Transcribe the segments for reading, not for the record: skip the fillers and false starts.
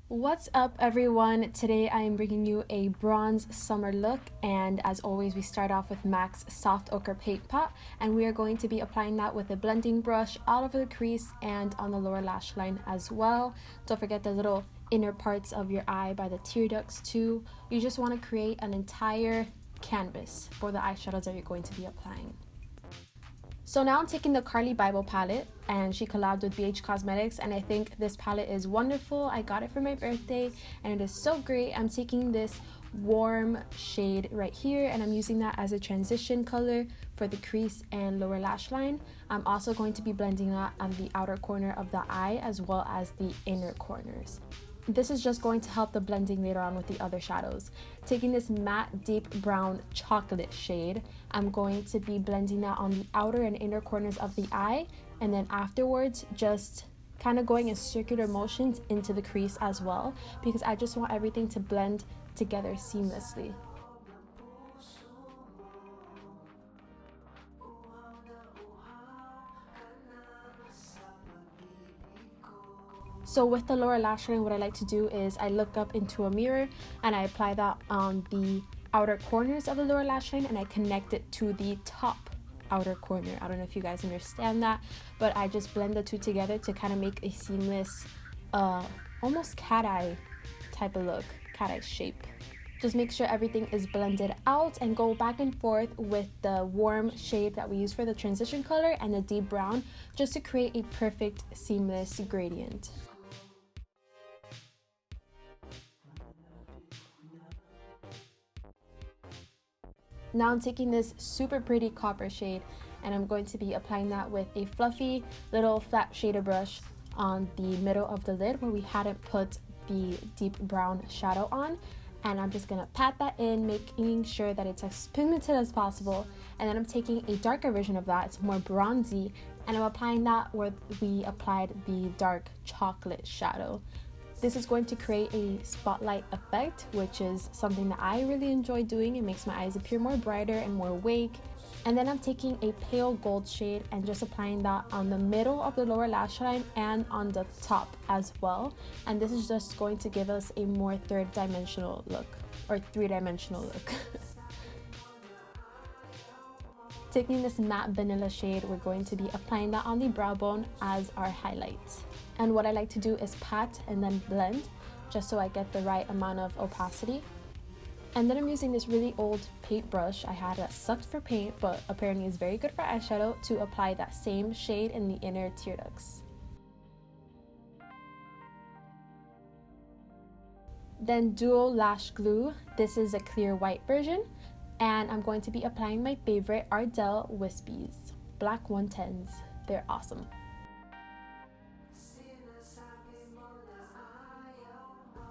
What's up everyone? Today I am bringing you a bronze summer look, and as always we start off with MAC's Soft Ochre Paint Pot, and we are going to be applying that with a blending brush all over the crease and on the lower lash line as well. Don't forget the little inner parts of your eye by the tear ducts too. You just want to create an entire canvas for the eyeshadows that you're going to be applying. So now I'm taking the Carli Bybel palette, and she collabed with BH Cosmetics, and I think this palette is wonderful. I got it for my birthday and it is so great. I'm taking this warm shade right here and I'm using that as a transition color for the crease and lower lash line. I'm also going to be blending that on the outer corner of the eye as well as the inner corners. This is just going to help the blending later on with the other shadows. Taking this matte deep brown chocolate shade, I'm going to be blending that on the outer and inner corners of the eye, and then afterwards just kind of going in circular motions into the crease as well, because I just want everything to blend together seamlessly. So with the lower lash line, what I like to do is I look up into a mirror and I apply that on the outer corners of the lower lash line, and I connect it to the top outer corner. I don't know if you guys understand that, but I just blend the two together to kind of make a seamless, almost cat eye type of look, cat eye shape. Just make sure everything is blended out and go back and forth with the warm shade that we use for the transition color and the deep brown, just to create a perfect seamless gradient. Now I'm taking this super pretty copper shade and I'm going to be applying that with a fluffy little flat shader brush on the middle of the lid where we hadn't put the deep brown shadow on. And I'm just gonna pat that in, making sure that it's as pigmented as possible. And then I'm taking a darker version of that, it's more bronzy, and I'm applying that where we applied the dark chocolate shadow. This is going to create a spotlight effect, which is something that I really enjoy doing. It makes my eyes appear more brighter and more awake. And then I'm taking a pale gold shade and just applying that on the middle of the lower lash line and on the top as well. And this is just going to give us a more third-dimensional look, or three-dimensional look. Taking this matte vanilla shade, we're going to be applying that on the brow bone as our highlight. And what I like to do is pat and then blend, just so I get the right amount of opacity. And then I'm using this really old paint brush I had that sucked for paint, but apparently is very good for eyeshadow, to apply that same shade in the inner tear ducts. Then dual lash glue. This is a clear white version, and I'm going to be applying my favorite Ardell Wispies Black 110s. They're awesome.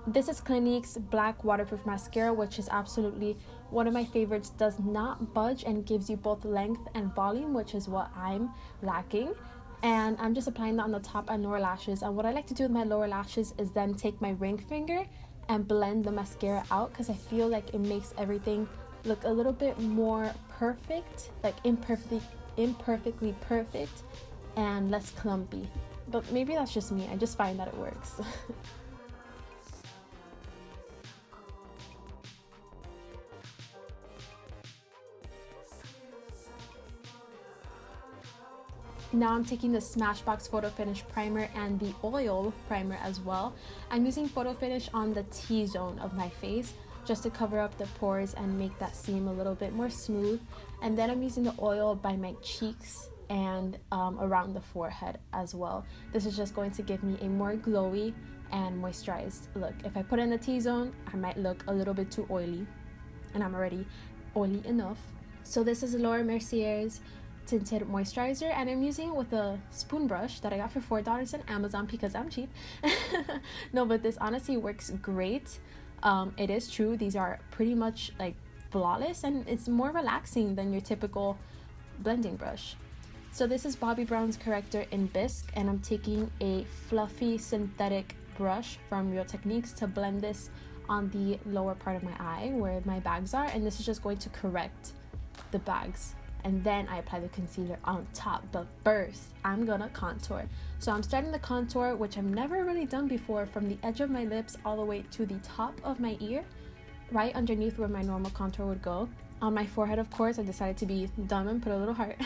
This is Clinique's Black Waterproof Mascara, which is absolutely one of my favorites. Does not budge and gives you both length and volume, which is what I'm lacking. And I'm just applying that on the top and lower lashes. And what I like to do with my lower lashes is then take my ring finger and blend the mascara out, because I feel like it makes everything look a little bit more perfect, like imperfectly perfect and less clumpy. But maybe that's just me. I just find that it works. Now I'm taking the Smashbox Photo Finish primer and the oil primer as well. I'm using Photo Finish on the T-zone of my face, just to cover up the pores and make that seem a little bit more smooth. And then I'm using the oil by my cheeks and around the forehead as well. This is just going to give me a more glowy and moisturized look. If I put in the T-zone, I might look a little bit too oily, and I'm already oily enough. So this is Laura Mercier's tinted moisturizer, and I'm using it with a spoon brush that I got for $4 on Amazon because I'm cheap. No, but this honestly works great. It is true, these are pretty much like flawless, and it's more relaxing than your typical blending brush. So this is Bobbi Brown's corrector in Bisque, and I'm taking a fluffy synthetic brush from Real Techniques to blend this on the lower part of my eye where my bags are, and this is just going to correct the bags and then I apply the concealer on top. But first, I'm gonna contour. So I'm starting the contour, which I've never really done before, from the edge of my lips all the way to the top of my ear, right underneath where my normal contour would go. On my forehead, of course, I decided to be dumb and put a little heart.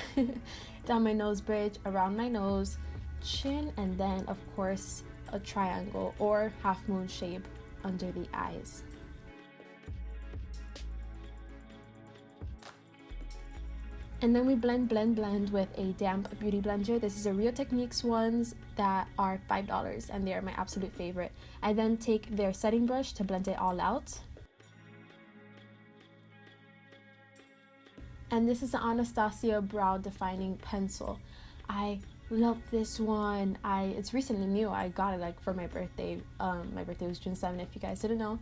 Down my nose bridge, around my nose, chin, and then, of course, a triangle or half moon shape under the eyes. And then we blend with a damp beauty blender. This is a Real Techniques ones that are $5, and they are my absolute favorite. I then take their setting brush to blend it all out. And this is the Anastasia Brow Defining Pencil. I love this one. It's recently new. I got it like for my birthday. My birthday was June 7th, if you guys didn't know.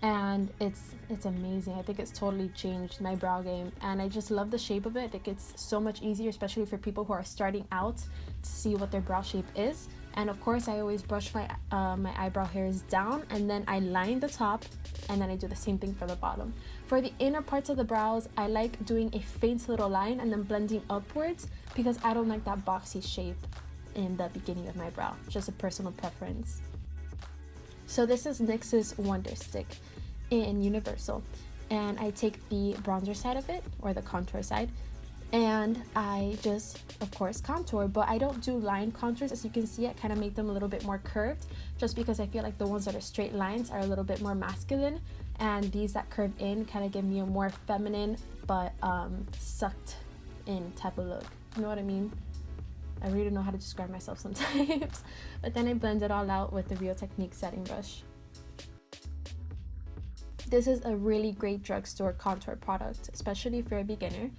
And it's amazing. I think it's totally changed my brow game, and I just love the shape of it. Like, it's so much easier, especially for people who are starting out, to see what their brow shape is. And of course, I always brush my eyebrow hairs down, and then I line the top, and then I do the same thing for the bottom. For the inner parts of the brows, I like doing a faint little line and then blending upwards, because I don't like that boxy shape in the beginning of my brow. Just a personal preference. So this is NYX's Wonder Stick in Universal, and I take the bronzer side of it, or the contour side, and I just, of course, contour, but I don't do line contours. As you can see, I kind of make them a little bit more curved, just because I feel like the ones that are straight lines are a little bit more masculine, and these that curve in kind of give me a more feminine but sucked in type of look. You know what I mean? I really don't know how to describe myself sometimes. But then I blend it all out with the Real Techniques setting brush. This is a really great drugstore contour product, especially for a beginner.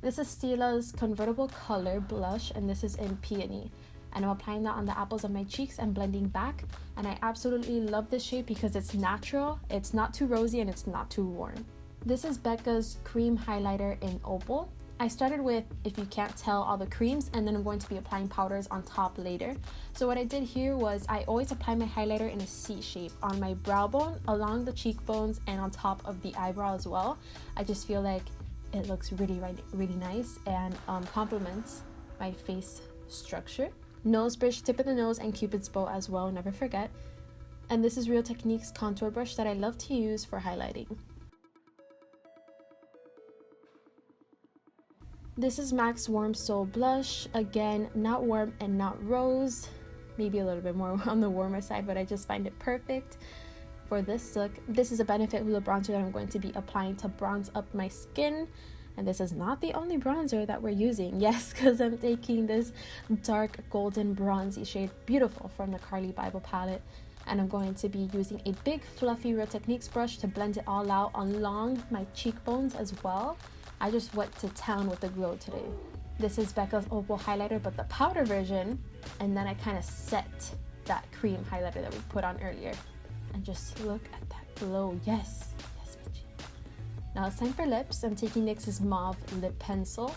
This is Stila's Convertible Color Blush, and this is in Peony. And I'm applying that on the apples of my cheeks and blending back. And I absolutely love this shade because it's natural, it's not too rosy, and it's not too warm. This is Becca's Cream Highlighter in Opal. I started with, if you can't tell, all the creams, and then I'm going to be applying powders on top later. So what I did here was I always apply my highlighter in a C shape on my brow bone, along the cheekbones, and on top of the eyebrow as well. I just feel like it looks really nice and complements my face structure. Nose bridge, tip of the nose, and Cupid's bow as well, never forget. And this is Real Techniques contour brush that I love to use for highlighting. This is MAC's Warm Soul Blush. Again, not warm and not rose. Maybe a little bit more on the warmer side, but I just find it perfect for this look. This is a Benefit Hoola bronzer that I'm going to be applying to bronze up my skin. And this is not the only bronzer that we're using. Yes, because I'm taking this dark golden bronzy shade, beautiful, from the Carli Bybel palette. And I'm going to be using a big fluffy Real Techniques brush to blend it all out along my cheekbones as well. I just went to town with the glow today. This is Becca's Opal highlighter, but the powder version. And then I kind of set that cream highlighter that we put on earlier. And just look at that glow. Yes, yes, Michi. Now it's time for lips. I'm taking NYX's Mauve lip pencil,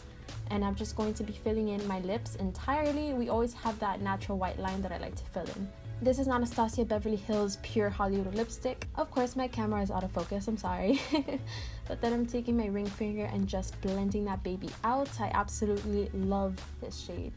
and I'm just going to be filling in my lips entirely. We always have that natural white line that I like to fill in. This is Anastasia Beverly Hills Pure Hollywood Lipstick. Of course, my camera is out of focus, I'm sorry. But then I'm taking my ring finger and just blending that baby out. I absolutely love this shade.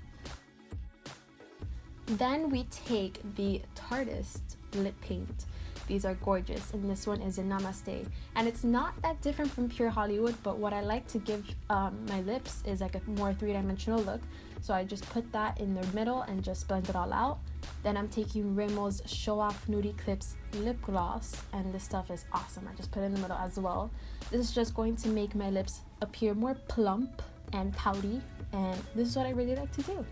Then we take the Tarteist lip paint. These are gorgeous, and this one is in Namaste. And it's not that different from Pure Hollywood, but what I like to give my lips is like a more three-dimensional look. So I just put that in the middle and just blend it all out. Then I'm taking Rimmel's Show Off Nude Eclipse lip gloss, and this stuff is awesome. I just put it in the middle as well. This is just going to make my lips appear more plump and pouty, and this is what I really like to do.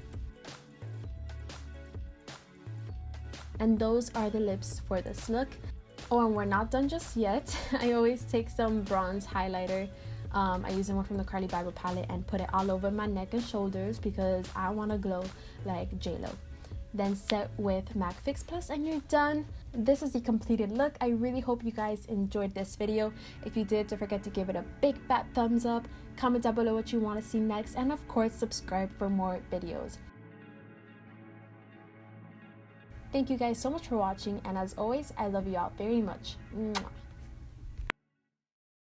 And those are the lips for this look. Oh, and we're not done just yet. I always take some bronze highlighter. I use one from the Carli Bybel palette and put it all over my neck and shoulders because I want to glow like J-Lo. Then set with MAC Fix Plus and you're done. This is the completed look. I really hope you guys enjoyed this video. If you did, don't forget to give it a big fat thumbs up. Comment down below what you want to see next, and of course subscribe for more videos. Thank you guys so much for watching, and as always, I love you all very much. Mwah.